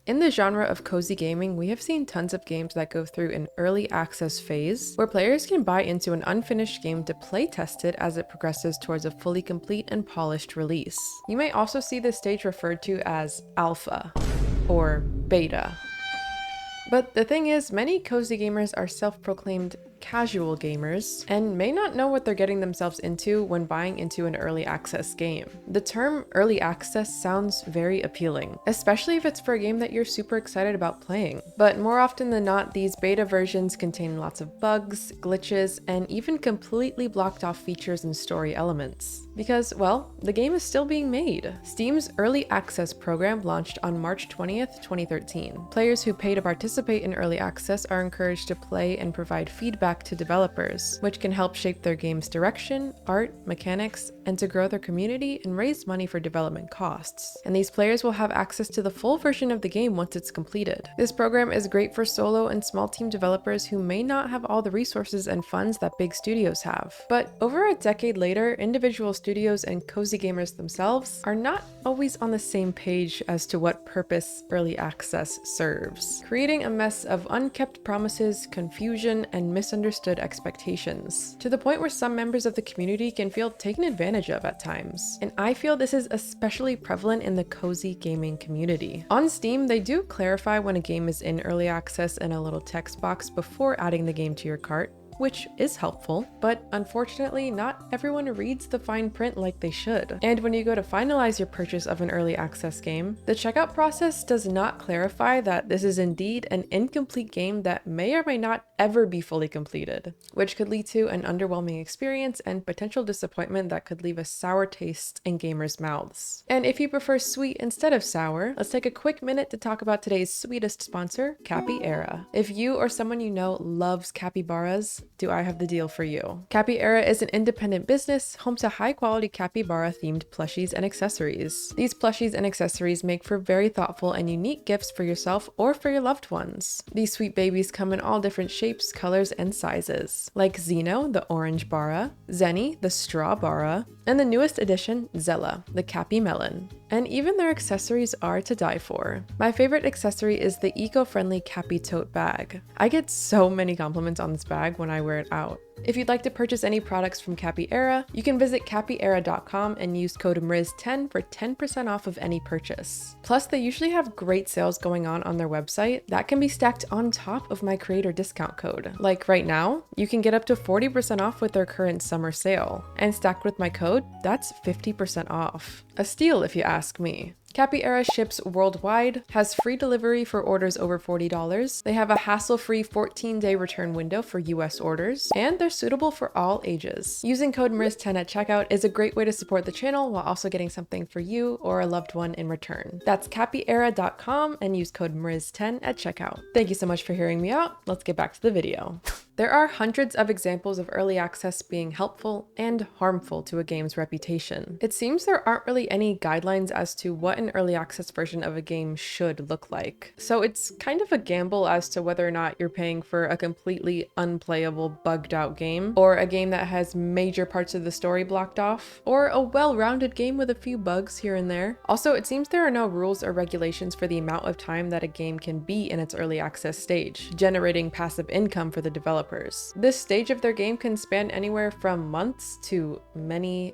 In the genre of cozy gaming, we have seen tons of games that go through an early access phase where players can buy into an unfinished game to play test it as it progresses towards a fully complete and polished release. You may also see this stage referred to as alpha or beta. But the thing is, many cozy gamers are self-proclaimed casual gamers and may not know what they're getting themselves into when buying into an early access game. The term early access sounds very appealing, especially if it's for a game that you're super excited about playing. But more often than not, these beta versions contain lots of bugs, glitches, and even completely blocked off features and story elements. Because, well, the game is still being made. Steam's early access program launched on March 20th, 2013. Players who pay to participate in early access are encouraged to play and provide feedback to developers, which can help shape their game's direction, art, mechanics, and to grow their community and raise money for development costs. And these players will have access to the full version of the game once it's completed. This program is great for solo and small team developers who may not have all the resources and funds that big studios have. But over a decade later, individual studios and cozy gamers themselves are not always on the same page as to what purpose early access serves, creating a mess of unkept promises, confusion, and misunderstood expectations, to the point where some members of the community can feel taken advantage of at times. And I feel this is especially prevalent in the cozy gaming community. On Steam, they do clarify when a game is in early access in a little text box before adding the game to your cart, which is helpful, but unfortunately not everyone reads the fine print like they should. And when you go to finalize your purchase of an early access game, the checkout process does not clarify that this is indeed an incomplete game that may or may not ever be fully completed, which could lead to an underwhelming experience and potential disappointment that could leave a sour taste in gamers' mouths. And if you prefer sweet instead of sour, let's take a quick minute to talk about today's sweetest sponsor, Capyera. If you or someone you know loves capybaras, do I have the deal for you. Capyera is an independent business home to high-quality capybara themed plushies and accessories. These plushies and accessories make for very thoughtful and unique gifts for yourself or for your loved ones. These sweet babies come in all different shapes, colors, and sizes, like Zeno, the orange bara, Zenny, the straw bara, and the newest addition, Zella, the cappy melon. And even their accessories are to die for. My favorite accessory is the eco-friendly cappy tote bag. I get so many compliments on this bag when I wear it out. If you'd like to purchase any products from Capyera, you can visit capyera.com and use code MRIZ10 for 10% off of any purchase. Plus, they usually have great sales going on their website that can be stacked on top of my creator discount code. Like right now, you can get up to 40% off with their current summer sale. And stacked with my code, that's 50% off. A steal if you ask me. Capyera ships worldwide, has free delivery for orders over $40, they have a hassle-free 14-day return window for US orders, and they're suitable for all ages. Using code MRIZ10 at checkout is a great way to support the channel while also getting something for you or a loved one in return. That's capyera.com and use code MRIZ10 at checkout. Thank you so much for hearing me out. Let's get back to the video. There are hundreds of examples of early access being helpful and harmful to a game's reputation. It seems there aren't really any guidelines as to what an early access version of a game should look like. So it's kind of a gamble as to whether or not you're paying for a completely unplayable, bugged out game, or a game that has major parts of the story blocked off, or a well-rounded game with a few bugs here and there. Also, it seems there are no rules or regulations for the amount of time that a game can be in its early access stage, generating passive income for the developer. This stage of their game can span anywhere from months to many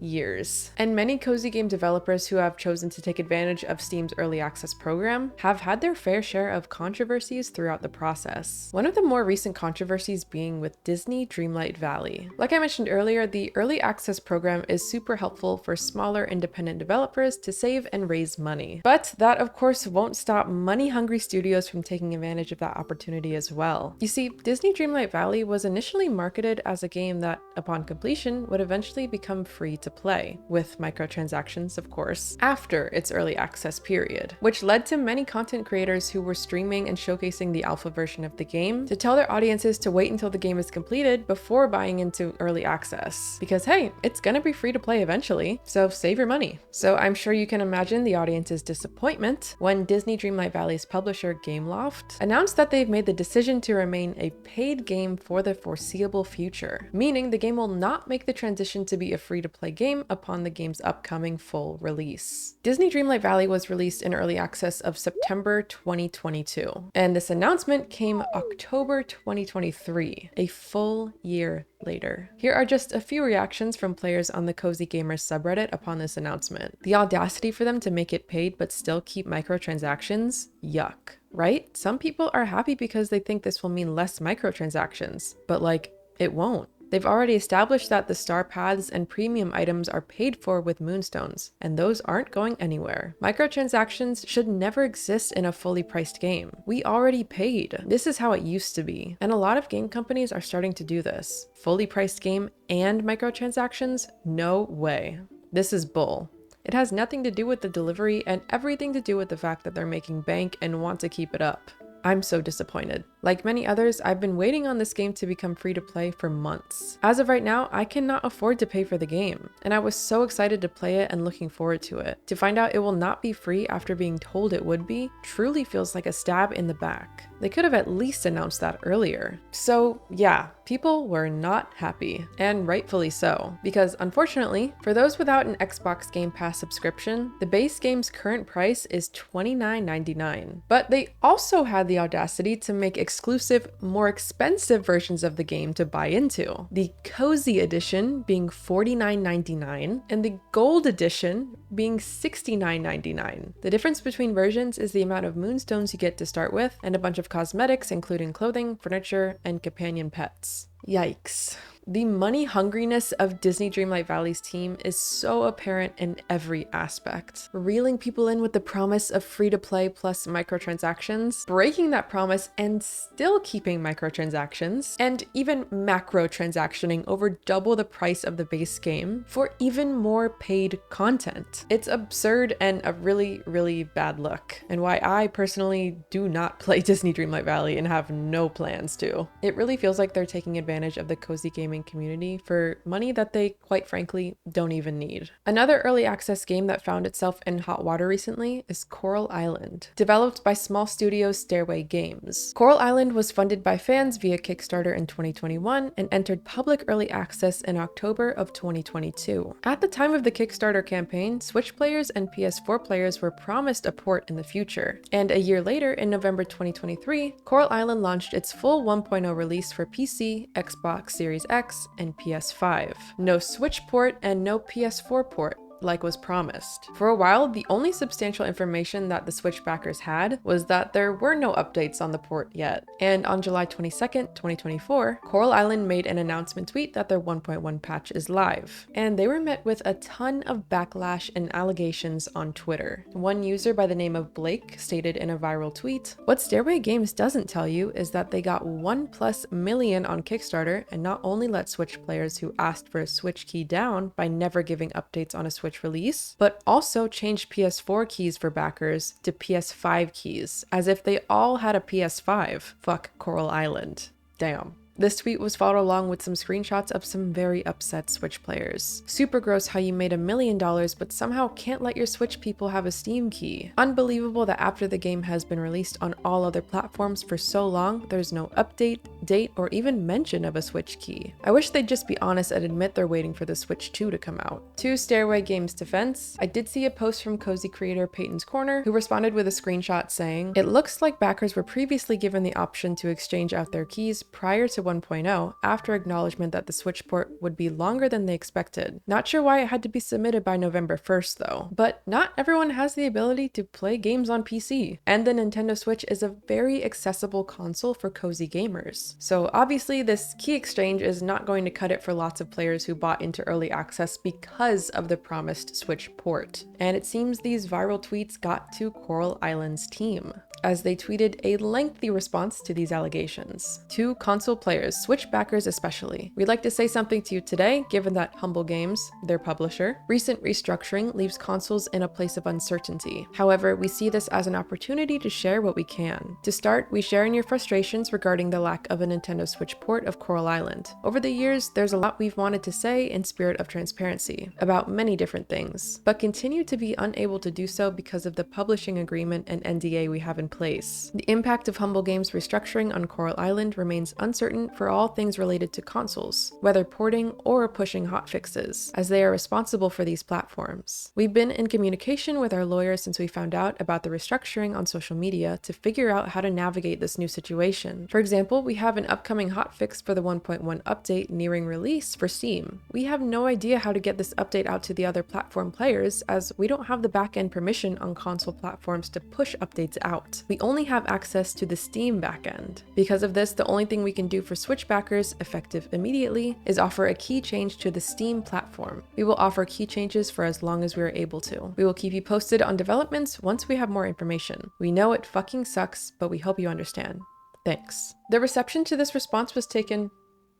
years. And many cozy game developers who have chosen to take advantage of Steam's early access program have had their fair share of controversies throughout the process. One of the more recent controversies being with Disney Dreamlight Valley. Like I mentioned earlier, the early access program is super helpful for smaller independent developers to save and raise money. But that of course won't stop money-hungry studios from taking advantage of that opportunity as well. You see, Disney Dreamlight Valley was initially marketed as a game that, upon completion, would eventually become free to play, with microtransactions of course, after its early access period, which led to many content creators who were streaming and showcasing the alpha version of the game to tell their audiences to wait until the game is completed before buying into early access. Because hey, it's gonna be free to play eventually, so save your money. So I'm sure you can imagine the audience's disappointment when Disney Dreamlight Valley's publisher Gameloft announced that they've made the decision to remain a paid game for the foreseeable future, meaning the game will not make the transition to be a free-to-play game upon the game's upcoming full release. Disney Dreamlight Valley was released in early access of September 2022, and this announcement came October 2023, a full year later. Here are just a few reactions from players on the Cozy Gamers subreddit upon this announcement. The audacity for them to make it paid but still keep microtransactions? Yuck. Right? Some people are happy because they think this will mean less microtransactions, but like, it won't. They've already established that the star paths and premium items are paid for with moonstones, and those aren't going anywhere. Microtransactions should never exist in a fully priced game. We already paid. This is how it used to be, and a lot of game companies are starting to do this. Fully priced game and microtransactions? No way. This is bull. It has nothing to do with the delivery and everything to do with the fact that they're making bank and want to keep it up. I'm so disappointed. Like many others, I've been waiting on this game to become free to play for months. As of right now, I cannot afford to pay for the game, and I was so excited to play it and looking forward to it. To find out it will not be free after being told it would be truly feels like a stab in the back. They could have at least announced that earlier. So yeah, people were not happy, and rightfully so, because unfortunately, for those without an Xbox Game Pass subscription, the base game's current price is $29.99. But they also had the audacity to make exclusive, more expensive versions of the game to buy into. The Cozy Edition being $49.99 and the Gold Edition being $69.99. The difference between versions is the amount of moonstones you get to start with and a bunch of cosmetics, including clothing, furniture, and companion pets. Yikes. The money hungriness of Disney Dreamlight Valley's team is so apparent in every aspect. Reeling people in with the promise of free-to-play plus microtransactions, breaking that promise and still keeping microtransactions, and even macro-transactioning over double the price of the base game for even more paid content. It's absurd and a really, really bad look, and why I personally do not play Disney Dreamlight Valley and have no plans to. It really feels like they're taking advantage of the cozy gaming community for money that they, quite frankly, don't even need. Another early access game that found itself in hot water recently is Coral Island, developed by small studio Stairway Games. Coral Island was funded by fans via Kickstarter in 2021 and entered public early access in October of 2022. At the time of the Kickstarter campaign, Switch players and PS4 players were promised a port in the future, and a year later, in November 2023, Coral Island launched its full 1.0 release for PC, Xbox Series X, and PS5. No Switch port and no PS4 port, like was promised. For a while, the only substantial information that the Switch backers had was that there were no updates on the port yet. And on July 22nd, 2024, Coral Island made an announcement tweet that their 1.1 patch is live. And they were met with a ton of backlash and allegations on Twitter. One user by the name of Blake stated in a viral tweet, "What Stairway Games doesn't tell you is that they got 1+ million on Kickstarter and not only let Switch players who asked for a Switch key down by never giving updates on a Switch release, but also changed PS4 keys for backers to PS5 keys, as if they all had a PS5. Fuck Coral Island. Damn." This tweet was followed along with some screenshots of some very upset Switch players. "Super gross how you made $1 million but somehow can't let your Switch people have a Steam key. Unbelievable that after the game has been released on all other platforms for so long, there's no update, date, or even mention of a Switch key. I wish they'd just be honest and admit they're waiting for the Switch 2 to come out." To Stairway Games' defense, I did see a post from Cozy creator Peyton's Corner, who responded with a screenshot saying, "It looks like backers were previously given the option to exchange out their keys prior to 1.0 after acknowledgement that the Switch port would be longer than they expected. Not sure why it had to be submitted by November 1st though, but not everyone has the ability to play games on PC, and the Nintendo Switch is a very accessible console for cozy gamers. So obviously this key exchange is not going to cut it for lots of players who bought into early access because of the promised Switch port. And it seems these viral tweets got to Coral Island's team, as they tweeted a lengthy response to these allegations. To console players, Switch backers especially, we'd like to say something to you today, given that Humble Games, their publisher, recent restructuring leaves consoles in a place of uncertainty. However, we see this as an opportunity to share what we can. To start, we share in your frustrations regarding the lack of a Nintendo Switch port of Coral Island. Over the years, there's a lot we've wanted to say in spirit of transparency about many different things, but continue to be unable to do so because of the publishing agreement and NDA we have in in place. The impact of Humble Games restructuring on Coral Island remains uncertain for all things related to consoles, whether porting or pushing hotfixes, as they are responsible for these platforms. We've been in communication with our lawyers since we found out about the restructuring on social media to figure out how to navigate this new situation. For example, we have an upcoming hotfix for the 1.1 update nearing release for Steam. We have no idea how to get this update out to the other platform players, as we don't have the backend permission on console platforms to push updates out. We only have access to the Steam backend. Because of this, the only thing we can do for Switch backers, effective immediately, is offer a key change to the Steam platform. We will offer key changes for as long as we are able to. We will keep you posted on developments once we have more information. We know it fucking sucks, but we hope you understand. Thanks. The reception to this response was taken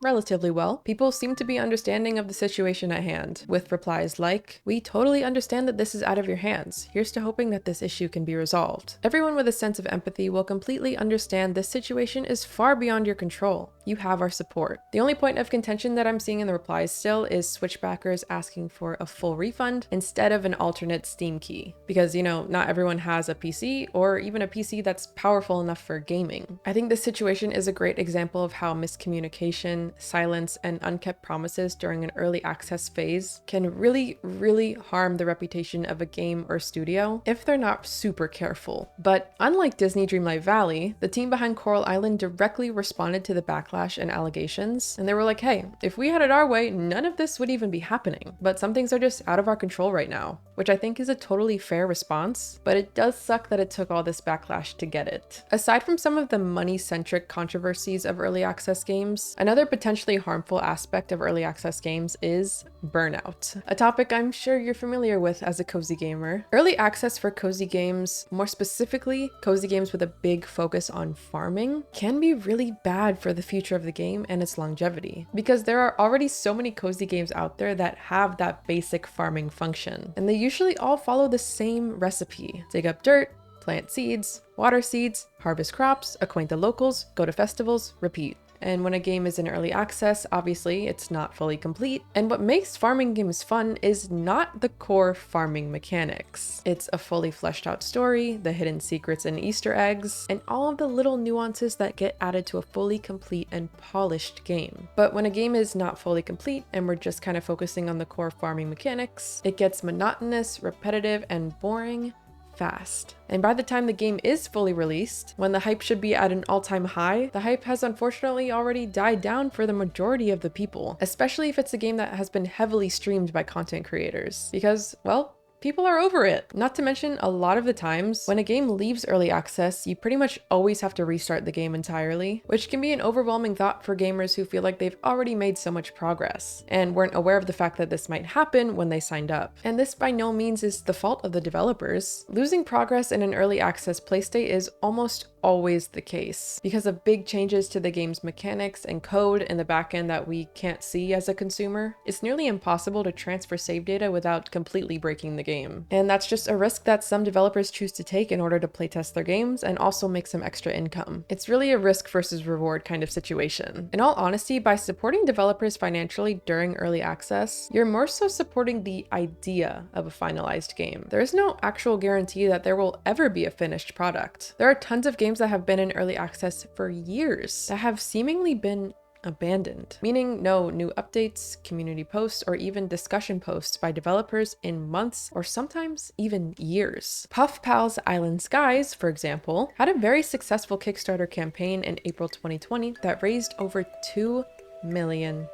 relatively well. People seem to be understanding of the situation at hand, with replies like, "We totally understand that this is out of your hands. Here's to hoping that this issue can be resolved." Everyone with a sense of empathy will completely understand this situation is far beyond your control. You have our support. The only point of contention that I'm seeing in the replies still is Switch backers asking for a full refund instead of an alternate Steam key. Because, not everyone has a PC or even a PC that's powerful enough for gaming. I think this situation is a great example of how miscommunication, silence, and unkept promises during an early access phase can really, really harm the reputation of a game or studio if they're not super careful. But unlike Disney Dreamlight Valley, the team behind Coral Island directly responded to the backlash and allegations, and they were like, hey, if we had it our way, none of this would even be happening. But some things are just out of our control right now, which I think is a totally fair response, but it does suck that it took all this backlash to get it. Aside from some of the money-centric controversies of early access games, another potentially harmful aspect of early access games is burnout, a topic I'm sure you're familiar with as a cozy gamer. Early access for cozy games, more specifically cozy games with a big focus on farming, can be really bad for the future of the game and its longevity, because there are already so many cozy games out there that have that basic farming function, and they usually all follow the same recipe: dig up dirt, plant seeds, water seeds, harvest crops, acquaint the locals, go to festivals, repeat. And when a game is in early access, obviously it's not fully complete. And what makes farming games fun is not the core farming mechanics. It's a fully fleshed out story, the hidden secrets and Easter eggs, and all of the little nuances that get added to a fully complete and polished game. But when a game is not fully complete and we're just kind of focusing on the core farming mechanics, it gets monotonous, repetitive, and boring fast. And by the time the game is fully released, when the hype should be at an all-time high, the hype has unfortunately already died down for the majority of the people, especially if it's a game that has been heavily streamed by content creators. Because, well, people are over it. Not to mention, a lot of the times when a game leaves early access, you pretty much always have to restart the game entirely, which can be an overwhelming thought for gamers who feel like they've already made so much progress and weren't aware of the fact that this might happen when they signed up. And this by no means is the fault of the developers. Losing progress in an early access playstate is almost always the case because of big changes to the game's mechanics and code in the backend that we can't see as a consumer. It's nearly impossible to transfer save data without completely breaking the game. And that's just a risk that some developers choose to take in order to playtest their games and also make some extra income. It's really a risk versus reward kind of situation. In all honesty, by supporting developers financially during early access, you're more so supporting the idea of a finalized game. There is no actual guarantee that there will ever be a finished product. There are tons of games that have been in early access for years that have seemingly been abandoned, meaning no new updates, community posts, or even discussion posts by developers in months or sometimes even years. PuffPals Island Skies, for example, had a very successful Kickstarter campaign in April 2020 that raised over $2 million.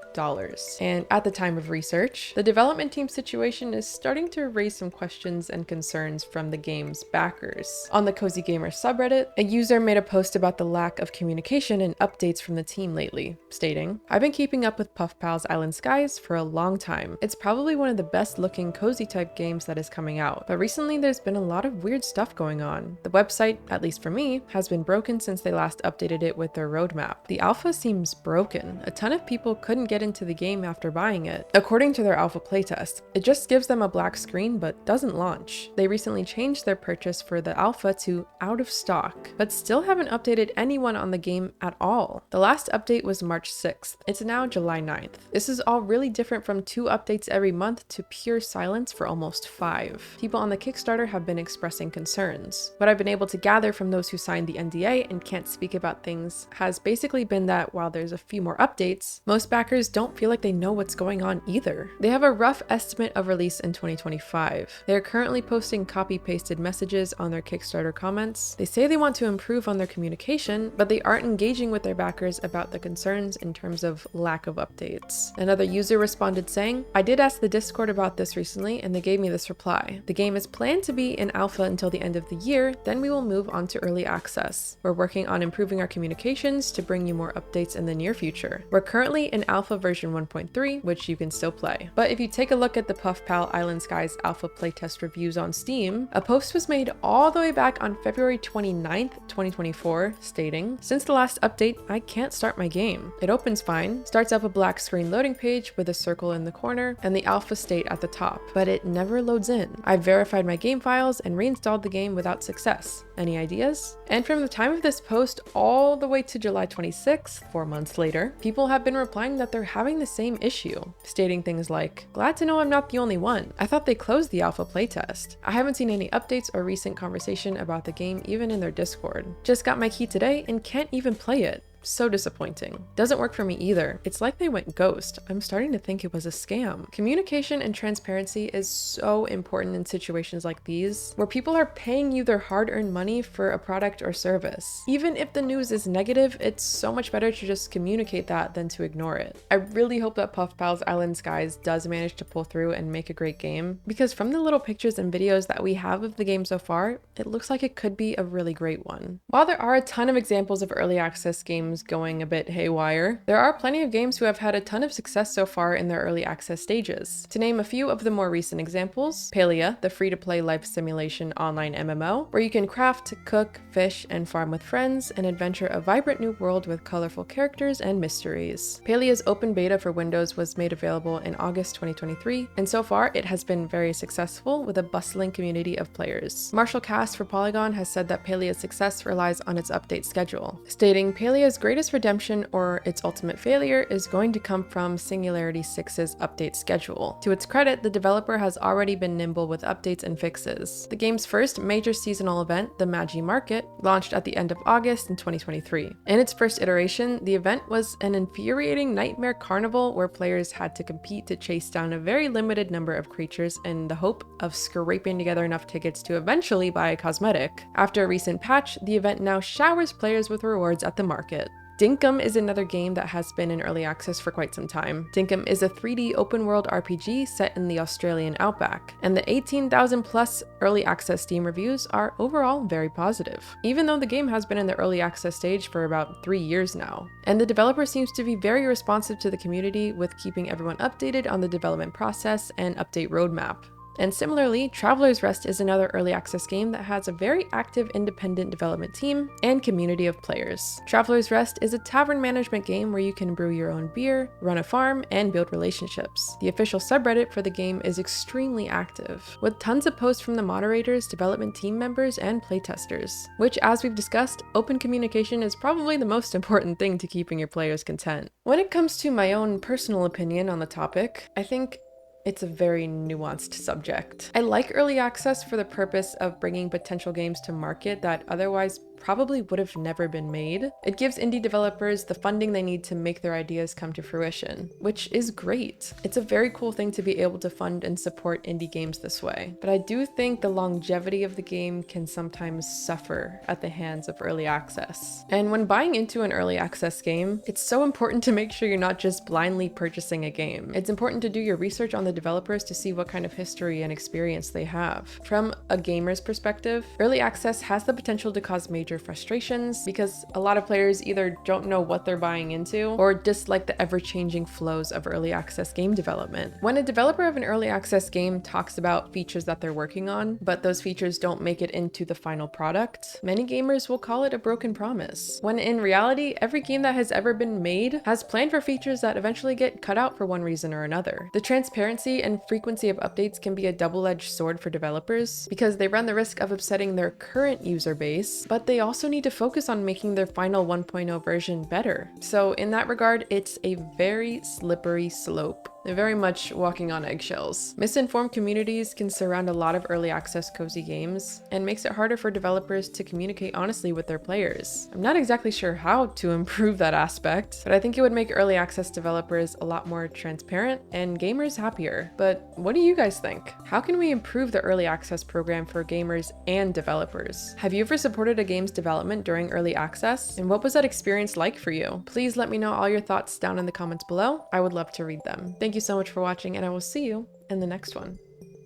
And at the time of research, the development team situation is starting to raise some questions and concerns from the game's backers. On the Cozy Gamer subreddit, a user made a post about the lack of communication and updates from the team lately, stating, "I've been keeping up with PuffPals Island Skies for a long time. It's probably one of the best looking cozy type games that is coming out, but recently there's been a lot of weird stuff going on. The website, at least for me, has been broken since they last updated it with their roadmap. The alpha seems broken. A ton of of people couldn't get into the game after buying it. According to their alpha playtest, it just gives them a black screen but doesn't launch. They recently changed their purchase for the alpha to out of stock, but still haven't updated anyone on the game at all. The last update was March 6th. It's now July 9th. This is all really different from 2 updates every month to pure silence for almost 5. People on the Kickstarter have been expressing concerns. What I've been able to gather from those who signed the NDA and can't speak about things has basically been that while there's a few more updates, most backers don't feel like they know what's going on either. They have a rough estimate of release in 2025. They are currently posting copy-pasted messages on their Kickstarter comments. They say they want to improve on their communication, but they aren't engaging with their backers about the concerns in terms of lack of updates. Another user responded saying, "I did ask the Discord about this recently and they gave me this reply. The game is planned to be in alpha until the end of the year, then we will move on to early access. We're working on improving our communications to bring you more updates in the near future. We're currently in alpha version 1.3, which you can still play." But if you take a look at the PuffPals Island Skies alpha playtest reviews on Steam, a post was made all the way back on February 29th, 2024, stating, "Since the last update, I can't start my game. It opens fine, starts up a black screen loading page with a circle in the corner and the alpha state at the top, but it never loads in. I've verified my game files and reinstalled the game without success. Any ideas?" And from the time of this post all the way to July 26th, 4 months later, people have been replying that they're having the same issue, stating things like, "Glad to know I'm not the only one. I thought they closed the alpha playtest. I haven't seen any updates or recent conversation about the game even in their Discord. Just got my key today and can't even play it. So disappointing. Doesn't work for me either. It's like they went ghost. I'm starting to think it was a scam." Communication and transparency is so important in situations like these, where people are paying you their hard-earned money for a product or service. Even if the news is negative, it's so much better to just communicate that than to ignore it. I really hope that PuffPals Island Skies does manage to pull through and make a great game, because from the little pictures and videos that we have of the game so far, it looks like it could be a really great one. While there are a ton of examples of early access games going a bit haywire, there are plenty of games who have had a ton of success so far in their early access stages. To name a few of the more recent examples, Capyera, the free-to-play life simulation online MMO, where you can craft, cook, fish, and farm with friends and adventure a vibrant new world with colorful characters and mysteries. Capyera's open beta for Windows was made available in August 2023, and so far it has been very successful with a bustling community of players. Marshall Cast for Polygon has said that Capyera's success relies on its update schedule, stating, "Capyera's greatest redemption or its ultimate failure is going to come from Singularity 6's update schedule. To its credit, the developer has already been nimble with updates and fixes. The game's first major seasonal event, the Magi Market, launched at the end of August in 2023. In its first iteration, the event was an infuriating nightmare carnival where players had to compete to chase down a very limited number of creatures in the hope of scraping together enough tickets to eventually buy a cosmetic. After a recent patch, the event now showers players with rewards at the market. Dinkum is another game that has been in early access for quite some time. Dinkum is a 3D open-world RPG set in the Australian outback, and the 18,000 plus early access Steam reviews are overall very positive, even though the game has been in the early access stage for about 3 years now. And the developer seems to be very responsive to the community with keeping everyone updated on the development process and update roadmap. And similarly, Traveler's Rest is another early access game that has a very active independent development team and community of players. Traveler's Rest is a tavern management game where you can brew your own beer, run a farm, and build relationships. The official subreddit for the game is extremely active, with tons of posts from the moderators, development team members, and playtesters, which, as we've discussed, open communication is probably the most important thing to keeping your players content. When it comes to my own personal opinion on the topic, I think it's a very nuanced subject. I like early access for the purpose of bringing potential games to market that otherwise probably would have never been made. It gives indie developers the funding they need to make their ideas come to fruition, which is great. It's a very cool thing to be able to fund and support indie games this way. But I do think the longevity of the game can sometimes suffer at the hands of early access. And when buying into an early access game, it's so important to make sure you're not just blindly purchasing a game. It's important to do your research on the developers to see what kind of history and experience they have. From a gamer's perspective, early access has the potential to cause major encounter frustrations because a lot of players either don't know what they're buying into or dislike the ever-changing flows of early access game development. When a developer of an early access game talks about features that they're working on, but those features don't make it into the final product, many gamers will call it a broken promise. When in reality, every game that has ever been made has planned for features that eventually get cut out for one reason or another. The transparency and frequency of updates can be a double-edged sword for developers because they run the risk of upsetting their current user base, but they also need to focus on making their final 1.0 version better. So in that regard, it's a very slippery slope. They're very much walking on eggshells. Misinformed communities can surround a lot of early access cozy games and makes it harder for developers to communicate honestly with their players. I'm not exactly sure how to improve that aspect, but I think it would make early access developers a lot more transparent and gamers happier. But what do you guys think? How can we improve the early access program for gamers and developers? Have you ever supported a game's development during early access? And what was that experience like for you? Please let me know all your thoughts down in the comments below. I would love to read them. Thank you so much for watching, and I will see you in the next one.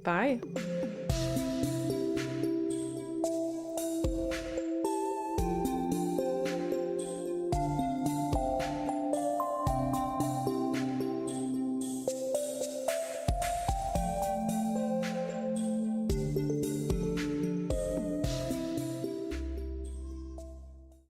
Bye!